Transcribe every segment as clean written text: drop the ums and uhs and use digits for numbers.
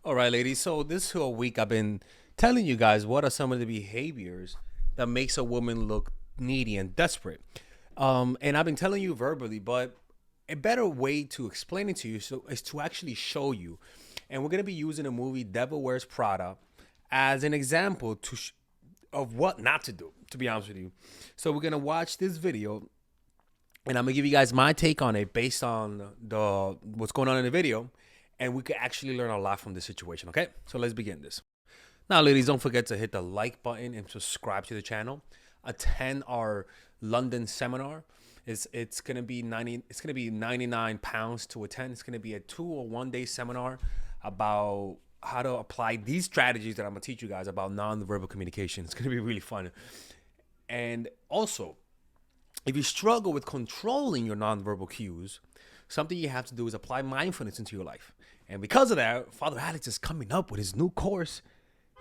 All right, ladies. So this whole week I've been telling you guys what are some of the behaviors that makes a woman look needy and desperate. And I've been telling you verbally, but a better way to explain it to you is to actually show you. And we're gonna be using the movie Devil Wears Prada as an example of what not to do. To be honest with you, so we're gonna watch this video, and I'm gonna give you guys my take on it based on the what's going on in the video, and we could actually learn a lot from this situation. Okay, so let's begin this. Now, ladies, don't forget to hit the like button and subscribe to the channel. Attend our London seminar. It's gonna be 99 pounds to attend. It's gonna be a 2 or 1 day seminar about how to apply these strategies that I'm gonna teach you guys about non-verbal communication. It's gonna be really fun. And also, if you struggle with controlling your nonverbal cues, something you have to do is apply mindfulness into your life. And because of that, Father Alex is coming up with his new course,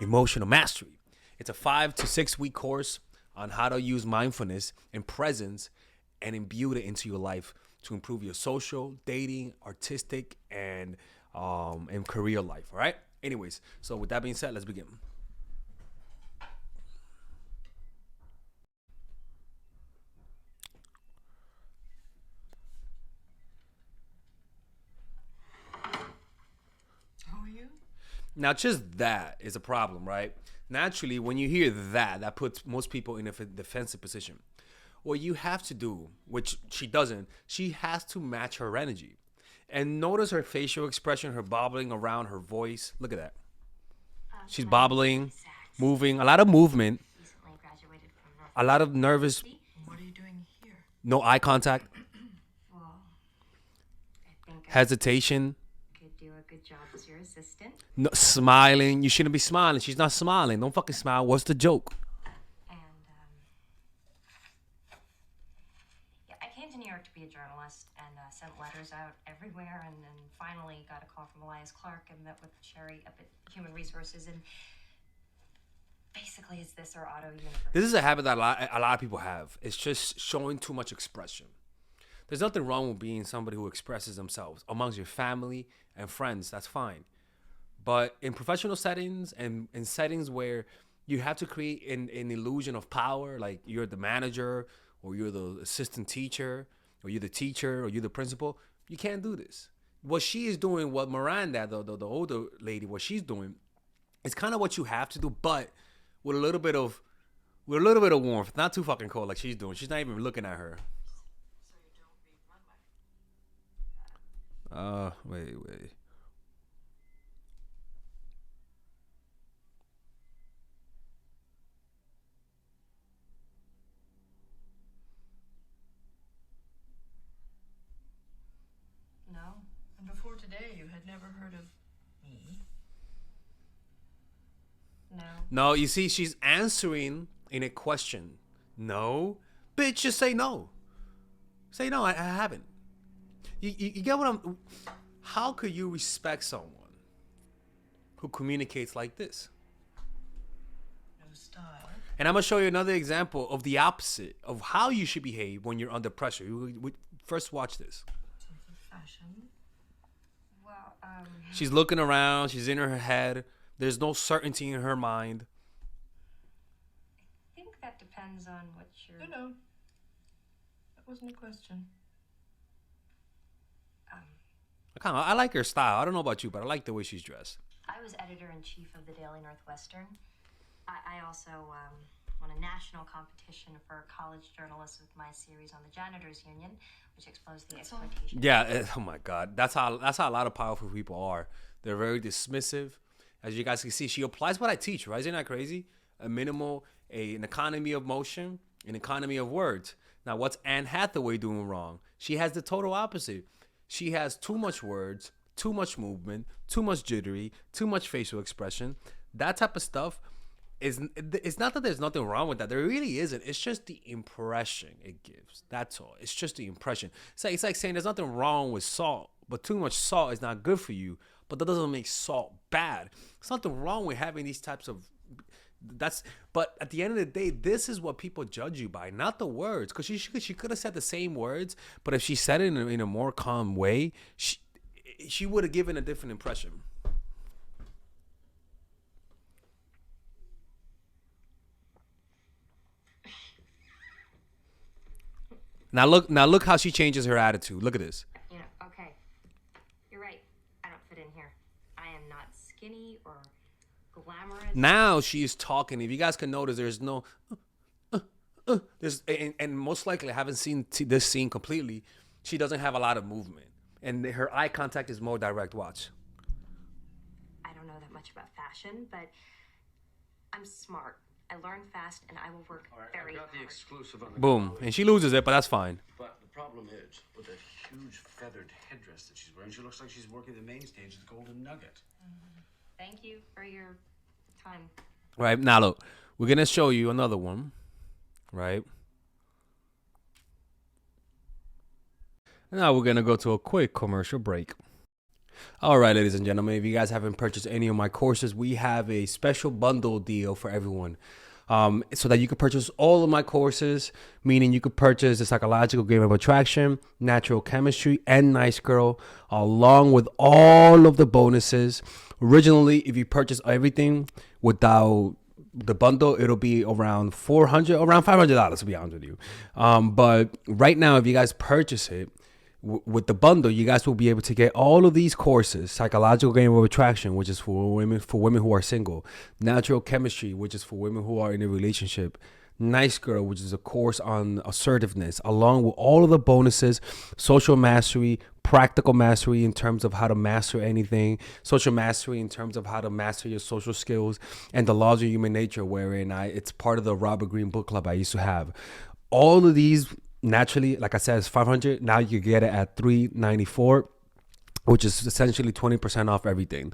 Emotional Mastery. It's a 5 to 6 week course on how to use mindfulness and presence and imbue it into your life to improve your social, dating, artistic, and career life. All right. Anyways, so with that being said, let's begin. How are you? Now, just that is a problem, right? Naturally, when you hear that, that puts most people in a defensive position. What you have to do, which she doesn't, she has to match her energy. And notice her facial expression, her bobbling around, her voice. Look at that. She's bobbling, moving, a lot of movement, a lot of nervous, What are you doing here? no eye contact, Well, I think I hesitation, could do a good job as your assistant. no, smiling. You shouldn't be smiling. She's not smiling. Don't fucking smile. What's the joke? And yeah, I came to New York to be a journalist and sent letters out everywhere, and then finally got a call from Elias Clark and met with Sherry up at Human Resources, and basically it's this or auto universe. This is a habit that a lot of people have. It's just showing too much expression. There's nothing wrong with being somebody who expresses themselves amongst your family and friends. That's fine. But in professional settings and in settings where you have to create an illusion of power, like you're the manager or you're the assistant teacher or you're the teacher or you're the principal, you can't do this. What she is doing, what Miranda, the older lady, what she's doing, is kind of what you have to do, but with a little bit of warmth, not too fucking cold like she's doing. She's not even looking at her. So you don't read runway. Wait. No, And before today, you had never heard of me. no. No, you see, she's answering in a question. No, bitch, just say no. Say no. I haven't. You get what I'm? How could you respect someone who communicates like this? No style. And I'm gonna show you another example of the opposite of how you should behave when you're under pressure. First, watch this. Sense of fashion. Well, She's looking around. She's in her head. There's no certainty in her mind. I think that depends on what you're. No. That wasn't a question. I like her style. I don't know about you, but I like the way she's dressed. I was editor-in-chief of the Daily Northwestern. I also won a national competition for college journalists with my series on the Janitors Union, which exposed the exploitation. Yeah. Oh my God. That's how a lot of powerful people are. They're very dismissive. As you guys can see, she applies what I teach. Right? Isn't that crazy? An economy of motion, an economy of words. Now, what's Anne Hathaway doing wrong? She has the total opposite. She has too much words, too much movement, too much jittery, too much facial expression. That type of stuff it's not that there's nothing wrong with that. There really isn't. It's just the impression it gives. That's all. It's just the impression. It's like saying there's nothing wrong with salt, but too much salt is not good for you. But that doesn't make salt bad. There's nothing wrong with having these types of but at the end of the day, this is what people judge you by, not the words. Because she could have said the same words, but if she said it in a more calm way, she would have given a different impression. Now look how she changes her attitude. Look at this. You know, okay. You're right. I don't fit in here. I am not skinny or glamorous. Now she is talking. If you guys can notice, there's no there's and most likely I haven't seen this scene completely. She doesn't have a lot of movement, and her eye contact is more direct. Watch. I don't know that much about fashion, but I'm smart. I learn fast, and I will work very hard. The exclusive on the Boom, and she loses it, but that's fine. But the problem is, with that huge feathered headdress that she's wearing, she looks like she's working the main stage at the Golden Nugget. Thank you for your time. Right, now look, we're gonna show you another one, right? Now we're gonna go to a quick commercial break. All right, ladies and gentlemen, if you guys haven't purchased any of my courses, we have a special bundle deal for everyone. So that you can purchase all of my courses, meaning you could purchase the psychological game of attraction, natural chemistry, and nice girl, along with all of the bonuses. Originally, if you purchase everything without the bundle, it'll be around $500, to be honest with you. But right now, if you guys purchase it with the bundle, you guys will be able to get all of these courses: psychological game of attraction, which is for women who are single; natural chemistry, which is for women who are in a relationship; nice girl, which is a course on assertiveness, along with all of the bonuses: social mastery, practical mastery in terms of how to master anything, social mastery in terms of how to master your social skills, and the laws of human nature, wherein it's part of the Robert Greene book club I used to have. All of these, naturally, like I said, it's $500. Now you get it at $394, which is essentially 20% off everything.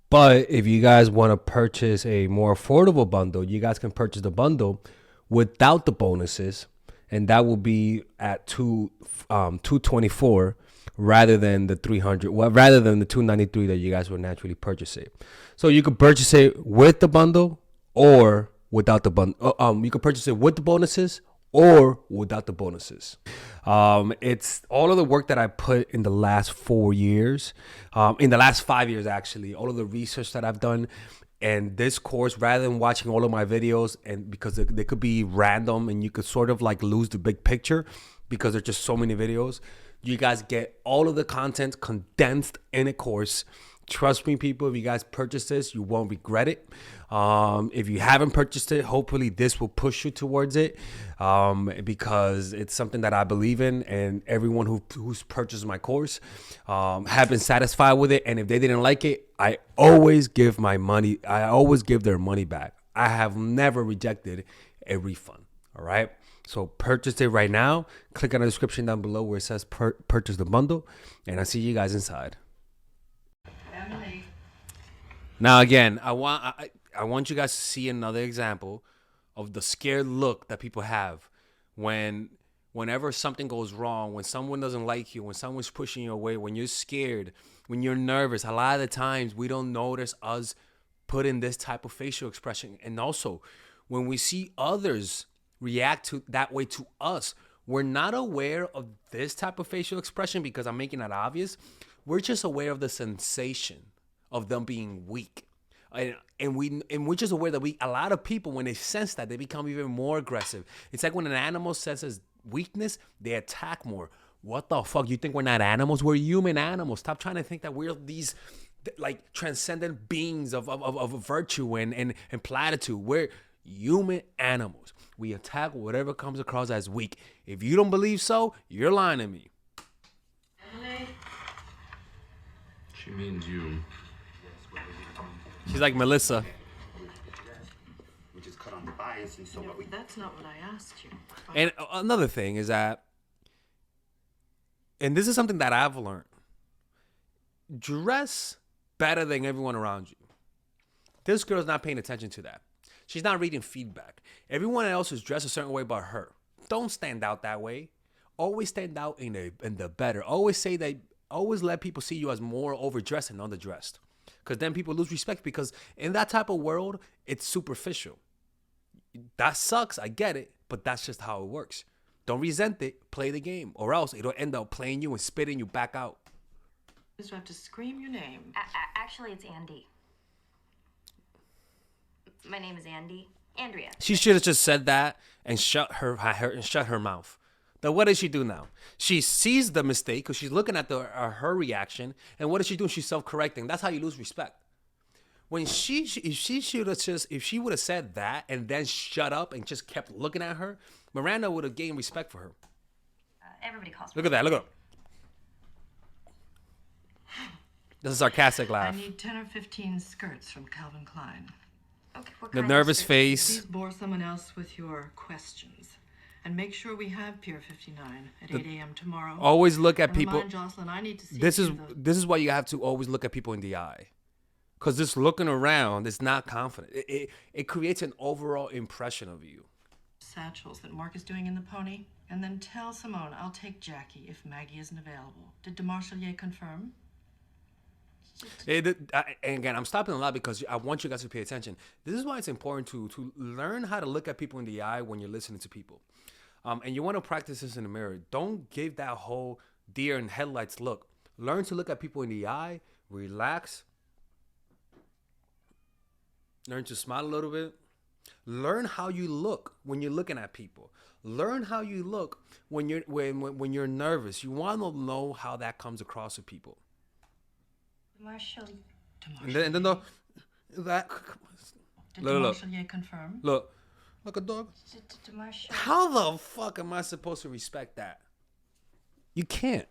But if you guys want to purchase a more affordable bundle, you guys can purchase the bundle without the bonuses, and that will be at $224 rather than the $300. Well, rather than the $293 that you guys would naturally purchase it. So you can purchase it with the bundle or without the bundle. You can purchase it with the bonuses or without the bonuses. It's all of the work that I put in the last 4 years, in the last 5 years actually, all of the research that I've done. And this course, rather than watching all of my videos, and because they could be random and you could sort of like lose the big picture because there's just so many videos, you guys get all of the content condensed in a course. Trust me, people, if you guys purchase this, you won't regret it. If you haven't purchased it, hopefully this will push you towards it, because it's something that I believe in, and everyone who's purchased my course have been satisfied with it. And if they didn't like it, I always give their money back. I have never rejected a refund. All right. So purchase it right now. Click on the description down below where it says purchase the bundle, and I'll see you guys inside. Now again, I want you guys to see another example of the scared look that people have whenever something goes wrong, when someone doesn't like you, when someone's pushing you away, when you're scared, when you're nervous. A lot of the times we don't notice us put in this type of facial expression. And also when we see others react to that way to us, we're not aware of this type of facial expression because I'm making that obvious. We're just aware of the sensation of them being weak. And we're just aware that a lot of people, when they sense that, they become even more aggressive. It's like when an animal senses weakness, they attack more. What the fuck? You think we're not animals? We're human animals. Stop trying to think that we're these like transcendent beings of virtue and platitude. We're human animals. We attack whatever comes across as weak. If you don't believe so, you're lying to me. She means you. She's like Melissa. We just cut on the bias and so what That's not what I asked you. And another thing is that, and this is something that I've learned, dress better than everyone around you. This girl's not paying attention to that. She's not reading feedback. Everyone else is dressed a certain way but her. Don't stand out that way. Always stand out in the better. Always let people see you as more overdressed and underdressed. Because then people lose respect, because in that type of world, it's superficial. That sucks, I get it, but that's just how it works. Don't resent it, play the game, or else it'll end up playing you and spitting you back out. You have to scream your name. Actually, it's Andy. My name is Andy. Andrea. She should have just said that and shut her mouth. Then what does she do now? She sees the mistake because she's looking at her reaction, and what is she doing? She's self-correcting. That's how you lose respect. When if she would have said that and then shut up and just kept looking at her, Miranda would have gained respect for her. Everybody calls Look at that. Look at that. This is sarcastic I laugh. need 10 or 15 skirts from Calvin Klein. Okay, what The kind of nervous skirts? face. Please bore someone else with your questions. And make sure we have Pier 59 at 8 a.m. tomorrow. Always look at And people. remind Jocelyn I need to see This is you the why you have to always look at people in the eye, because this looking around is not confident. It creates an overall impression of you. satchels that Mark is doing in the pony. And then tell Simone I'll take Jackie if Maggie isn't available. Did de Marchelier confirm? And again, I'm stopping a lot because I want you guys to pay attention. This is why it's important to learn how to look at people in the eye when you're listening to people. And you want to practice this in the mirror. Don't give that whole deer in headlights look. Learn to look at people in the eye, relax. Learn to smile a little bit. Learn how you look when you're looking at people. Learn how you look when you're nervous. You want to know how that comes across to people. Marshall. And then that. Did Look, de look. Marchelier confirm? Look a dog. Marshall. How the fuck am I supposed to respect that? You can't.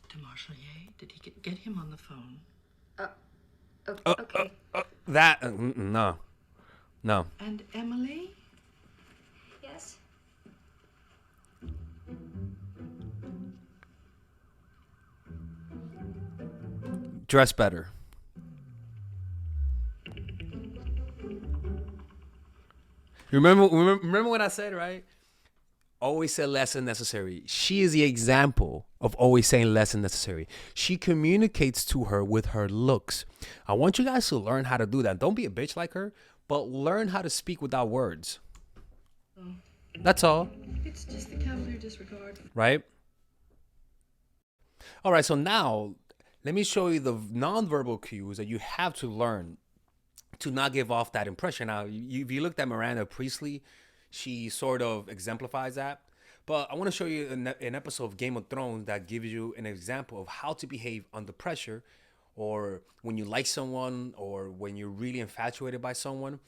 De Marchelier? Did he get him on the phone? Okay. No. And Emily? Yes. Dress better. Remember what I said, right? Always say less than necessary. She is the example of always saying less than necessary. She communicates to her with her looks. I want you guys to learn how to do that. Don't be a bitch like her, but learn how to speak without words. That's all. It's just the cavalier disregard. Right? All right, so now let me show you the nonverbal cues that you have to learn to not give off that impression. Now, if you looked at Miranda Priestley, she sort of exemplifies that. But I want to show you an episode of Game of Thrones that gives you an example of how to behave under pressure, or when you like someone, or when you're really infatuated by someone.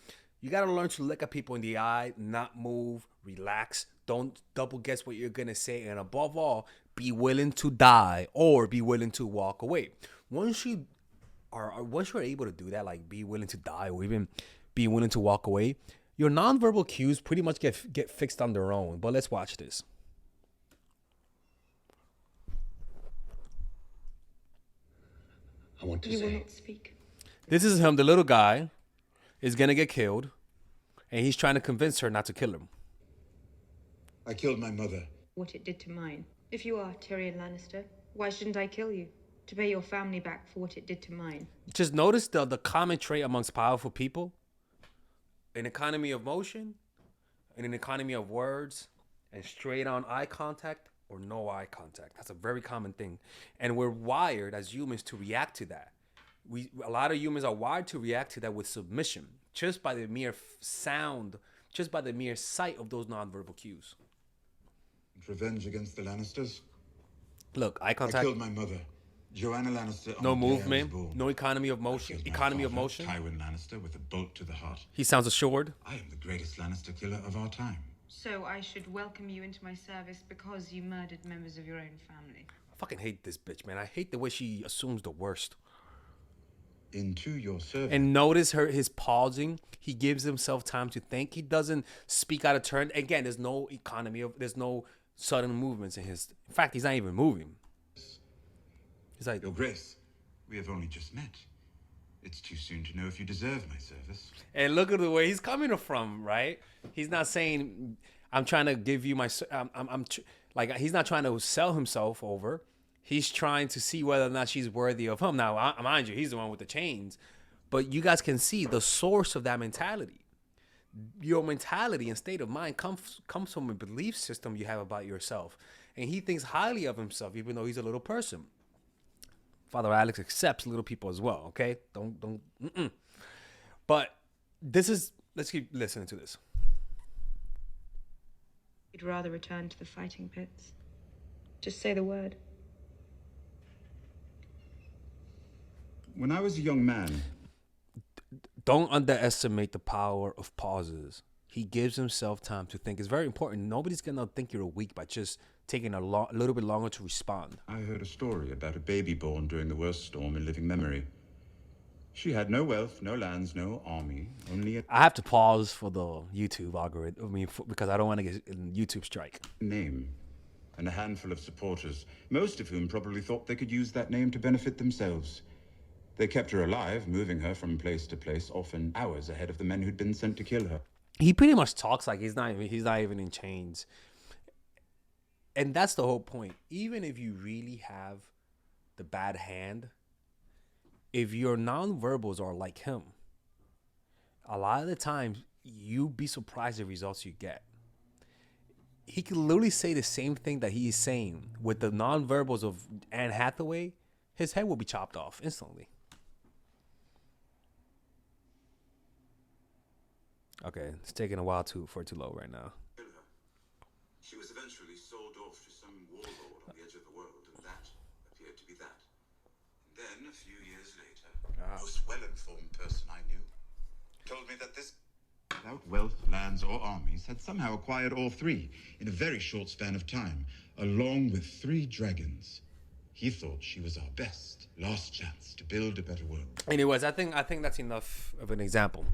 You got to learn to look at people in the eye, not move, relax. Don't double guess what you're going to say. And above all, be willing to die or be willing to walk away. Once you're able to do that, like be willing to die or even be willing to walk away, your nonverbal cues pretty much get fixed on their own. But let's watch this. I want to You will say, not speak. This is him, the little guy, is going to get killed. And he's trying to convince her not to kill him. I killed my mother. What it did to mine. If you are Tyrion Lannister, why shouldn't I kill you? To pay your family back for what it did to mine. Just notice the common trait amongst powerful people. An economy of motion, and an economy of words, and straight on eye contact or no eye contact. That's a very common thing. And we're wired as humans to react to that. A lot of humans are wired to react to that with submission, just by the mere sound, just by the mere sight of those nonverbal cues. Revenge against the Lannisters. Look, eye I contact, killed my mother, Joanna Lannister. on no the day I was movement, born. no economy of I motion. killed my Economy of father, motion. Tywin Lannister, with a bolt to the heart. He sounds assured. I am the greatest Lannister killer of our time. So I should welcome you into my service because you murdered members of your own family. I fucking hate this bitch, man. I hate the way she assumes the worst. Into your service. And notice his pausing. He gives himself time to think. He doesn't speak out of turn. Again, there's no there's no sudden movements in his. In fact, he's not even moving. He's like, Your Grace, we have only just met. It's too soon to know if you deserve my service. and look at the way he's coming from, right? He's not saying, "I'm trying to give you my." Like he's not trying to sell himself over. He's trying to see whether or not she's worthy of him. Now, mind you, he's the one with the chains, but you guys can see the source of that mentality. Your mentality and state of mind comes from a belief system you have about yourself, and he thinks highly of himself, even though he's a little person. Father Alex accepts little people as well. Okay, don't. But this is. Let's keep listening to this. you'd rather return to the fighting pits. Just say the word. When I was a young man, Don't underestimate the power of pauses. He gives himself time to think. It's very important. Nobody's gonna think you're weak by just taking a little bit longer to respond. I heard a story about a baby born during the worst storm in living memory. She had no wealth, no lands, no army, only a I have to pause for the YouTube algorithm. Because I don't want to get a YouTube strike. name and a handful of supporters, most of whom probably thought they could use that name to benefit themselves. They kept her alive, moving her from place to place, often hours ahead of the men who'd been sent to kill her. He pretty much talks like he's not even in chains. And that's the whole point. Even if you really have the bad hand, if your nonverbals are like him, a lot of the times you'd be surprised the results you get. He could literally say the same thing that he is saying with the nonverbals of Anne Hathaway. His head will be chopped off instantly. Okay, it's taking a while for it to load right now. She was eventually sold off to some warlord on the edge of the world, and that appeared to be that. And then, a few years later, the most well-informed person I knew told me that this, without wealth, lands, or armies, had somehow acquired all three in a very short span of time, along with 3 dragons. He thought she was our best, last chance to build a better world. Anyways, I think that's enough of an example.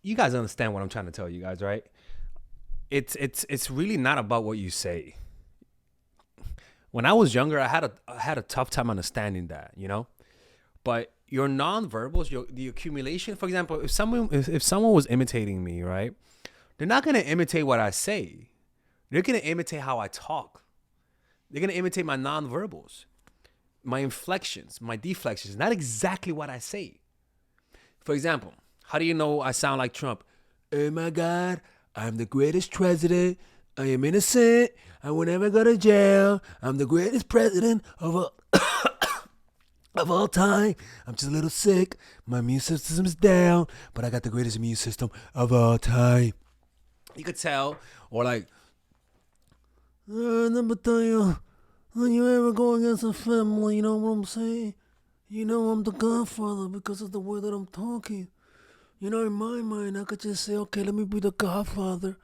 You guys understand what I'm trying to tell you guys, right? It's really not about what you say. When I was younger, I had a tough time understanding that, you know. But your nonverbals, the accumulation. For example, if someone was imitating me, right, they're not gonna imitate what I say. They're gonna imitate how I talk. They're gonna imitate my nonverbals, my inflections, my deflections. Not exactly what I say. For example, how do you know I sound like Trump? Oh my God, I'm the greatest president. I am innocent. I will never go to jail. I'm the greatest president of all, of all time. I'm just a little sick. My immune system's down, but I got the greatest immune system of all time. You could tell, or like, never tell you, when you ever go against a family, you know what I'm saying? You know I'm the godfather because of the way that I'm talking. You know, in my mind, I could just say, okay, let me be the godfather.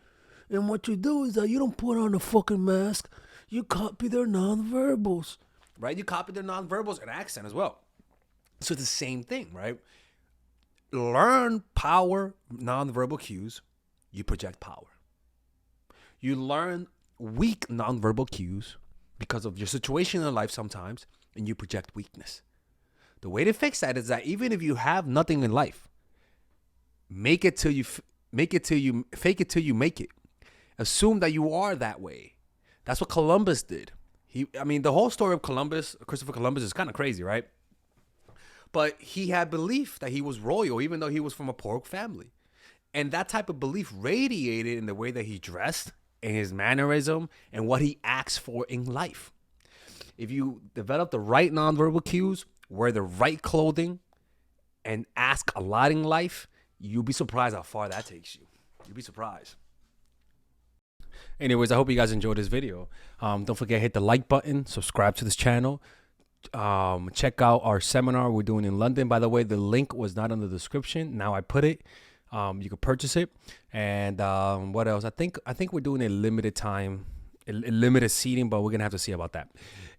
And what you do is that you don't put on a fucking mask. You copy their nonverbals. Right? You copy their nonverbals and accent as well. So it's the same thing, right? Learn power nonverbal cues. You project power. You learn weak nonverbal cues because of your situation in life sometimes, and you project weakness. The way to fix that is that even if you have nothing in life, fake it till you make it. Assume that you are that way. That's what Columbus did. The whole story of Christopher Columbus is kind of crazy, right? But he had belief that he was royal, even though he was from a poor family. And that type of belief radiated in the way that he dressed, in his mannerism, and what he asked for in life. If you develop the right nonverbal cues, wear the right clothing, and ask a lot in life, you'll be surprised how far that takes you. You'll be surprised. Anyways, I hope you guys enjoyed this video. Don't forget, hit the like button, subscribe to this channel. Check out our seminar we're doing in London. By the way, the link was not in the description. Now I put it. You can purchase it. And what else? I think we're doing a limited time, a limited seating, but we're gonna have to see about that.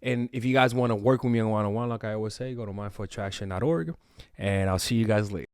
And if you guys want to work with me on one-on-one, like I always say, go to mindfulattraction.org, and I'll see you guys later.